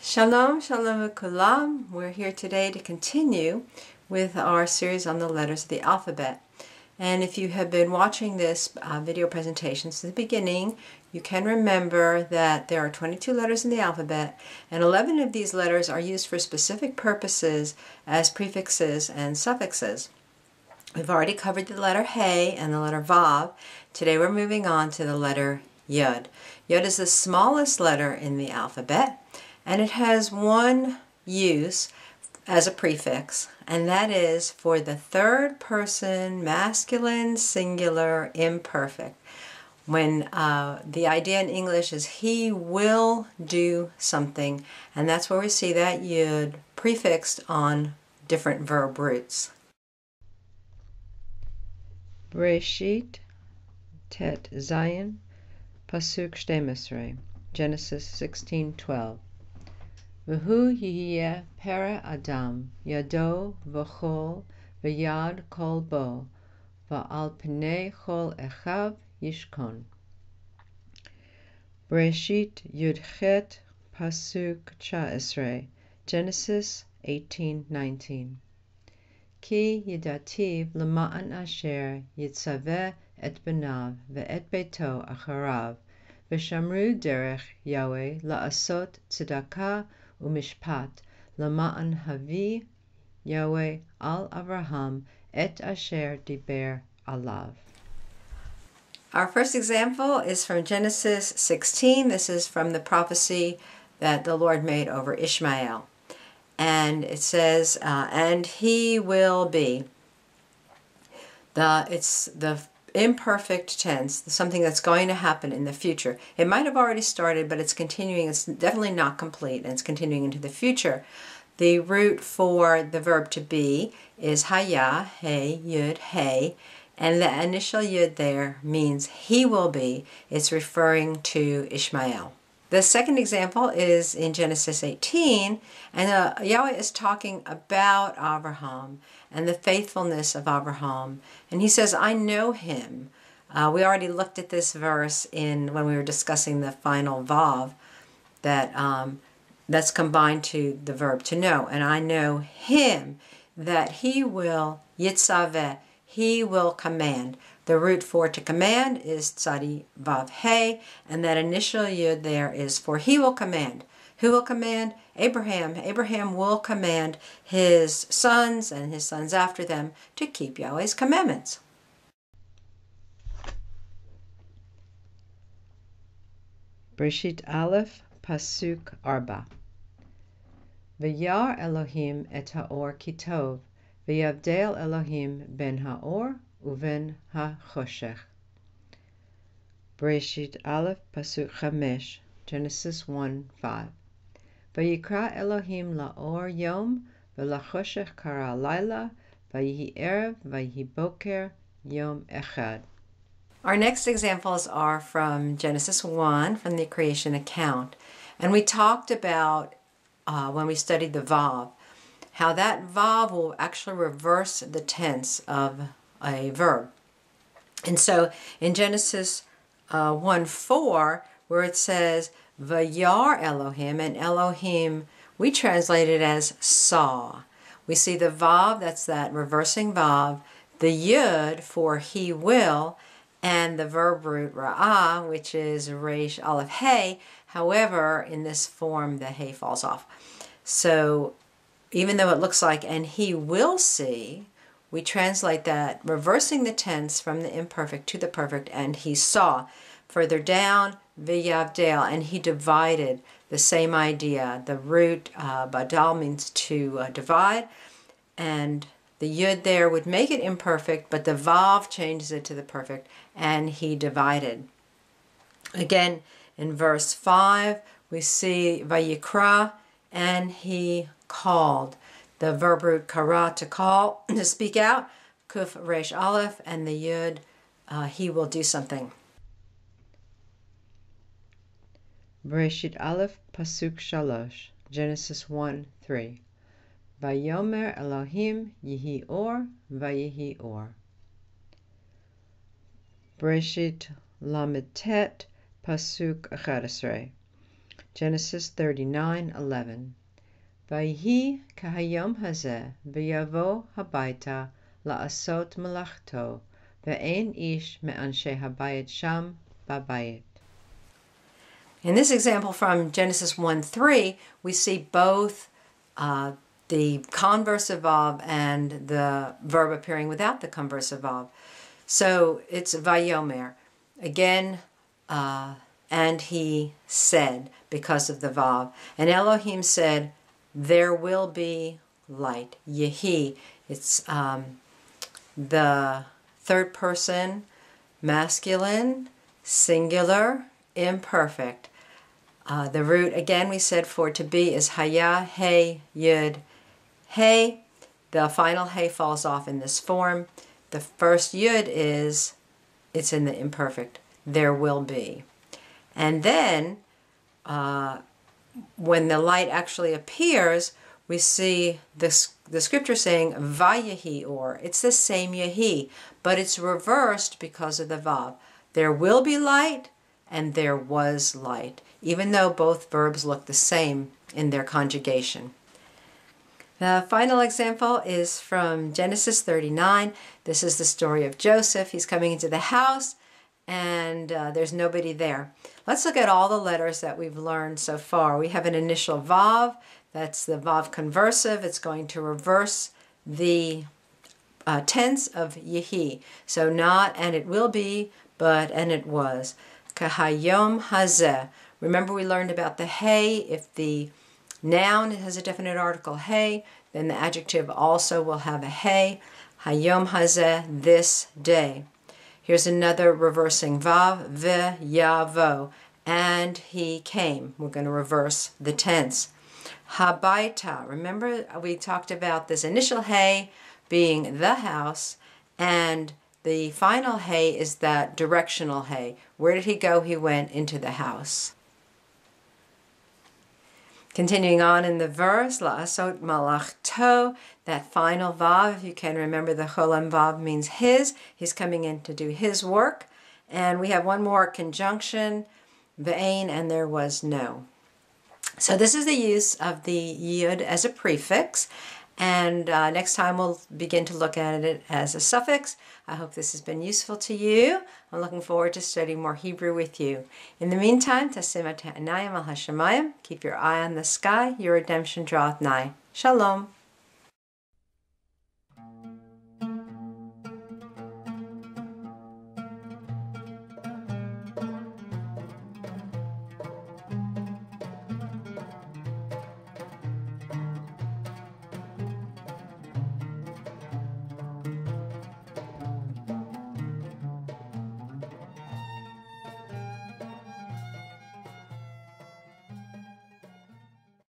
Shalom, shalom kulam. We're here today to continue with our series on the letters of the alphabet. And if you have been watching this video presentation since the beginning, you can remember that there are 22 letters in the alphabet, and 11 of these letters are used for specific purposes as prefixes and suffixes. We've already covered the letter He and the letter Vav. Today we're moving on to the letter Yud. Yud is the smallest letter in the alphabet, and it has one use as a prefix, and that is for the third person masculine singular imperfect. When the idea in English is he will do something, and that's where we see that Yud prefixed on different verb roots. Bereshit Tet Zayin Pasuk 12, Genesis 16:12. V'hu yihiyeh pera Adam yado v'chol v'yad kol bo v'al pnei chol echav yishkon. Bereshit Yudchet Pasuk 19, Genesis 18:19. Ki yidativ l'ma'an asher yitzaveh et benav ve'et beito acharav v'shamru derech Yahweh la'asot tzedakah u'mishpat l'ma'an havi Yahweh al Avraham et asher diber alav. Our first example is from Genesis 16. This is from the prophecy that the Lord made over Ishmael. And it says, and he will be. It's the imperfect tense, something that's going to happen in the future. It might have already started, but it's continuing. It's definitely not complete, and it's continuing into the future. The root for the verb to be is haya, he, yud, he, and the initial yud there means he will be. It's referring to Ishmael. The second example is in Genesis 18, and Yahweh is talking about Abraham and the faithfulness of Abraham. And he says, I know him. We already looked at this verse when we were discussing the final Vav, that's combined to the verb to know. And I know him, that he will, yitzaveh, he will command. The root for to command is tzadi vav he, and that initial yud there is for he will command. Who will command? Abraham. Abraham will command his sons and his sons after them to keep Yahweh's commandments. Bereshit Aleph Pasuk 4. V'yar Elohim et haor kitov, v'yavdel Elohim ben haor uven ha-choshech. Bereshit Aleph Pasuk 5, Genesis 1:5. Vayikra Elohim la'or yom v'lachoshech kara laila vayihi erev vayihi boker yom echad. Our next examples are from Genesis 1, from the creation account. And we talked about, when we studied the Vav, how that Vav will actually reverse the tense of a verb. And so in Genesis 1:4, where it says, Vayar Elohim, and Elohim, we translate it as saw. We see the Vav, that's that reversing Vav, the Yud for he will, and the verb root Ra'ah, which is Reish Aleph He. However, in this form, the He falls off. So even though it looks like, and he will see, we translate that, reversing the tense from the imperfect to the perfect, and he saw. Further down, v'yavdel, and he divided, the same idea. The root, badal, means to divide, and the yud there would make it imperfect, but the vav changes it to the perfect, and he divided. Again, in verse 5, we see vayikra, and he called. The verb root kara, to call, to speak out, kuf resh aleph, and the yud, he will do something. Bereshit Aleph Pasuk 3, Genesis 1:3. Vayomer Elohim yihi or vayihi or. Bereshit Lamed Tet Pasuk 11. Genesis 39:11. Vayhi kahayom hazeh v'yavo habayta la'asot melachto ve'en ish me'anshe habayit sham babayit. In this example from Genesis 1:3, we see both the conversive of and the verb appearing without the conversive of. So it's vayomer. Again, and he said, because of the vav. And Elohim said, there will be light. Yehi. It's the third person, masculine, singular, imperfect. The root, again, we said for to be is haya, hey, yud, hey. The final hey falls off in this form. The first yud it's in the imperfect. There will be. And then, when the light actually appears, we see the scripture saying vayehi, or it's the same yehi, but it's reversed because of the vav. There will be light, and there was light, even though both verbs look the same in their conjugation. The final example is from Genesis 39. This is the story of Joseph. He's coming into the house, and there's nobody there. Let's look at all the letters that we've learned so far. We have an initial vav. That's the vav conversive. It's going to reverse the tense of yehi. So not and it will be, but and it was. Kahayom hazeh. Remember we learned about the hey. If the noun has a definite article hey, then the adjective also will have a hey. Hayom hazeh, this day. Here's another reversing vav, v'yavo, and he came. We're going to reverse the tense. Habaita. Remember we talked about this initial hey being the house, and the final hey is that directional hey. Where did he go? He went into the house. Continuing on in the verse, la'asot malachto, that final vav, if you can remember the cholam vav means his. He's coming in to do his work. And we have one more conjunction, ve'ein, and there was no. So this is the use of the yud as a prefix. And next time we'll begin to look at it as a suffix. I hope this has been useful to you. I'm looking forward to studying more Hebrew with you. In the meantime, tasim et ha'anayim al hashamayim. Keep your eye on the sky. Your redemption draweth nigh. Shalom.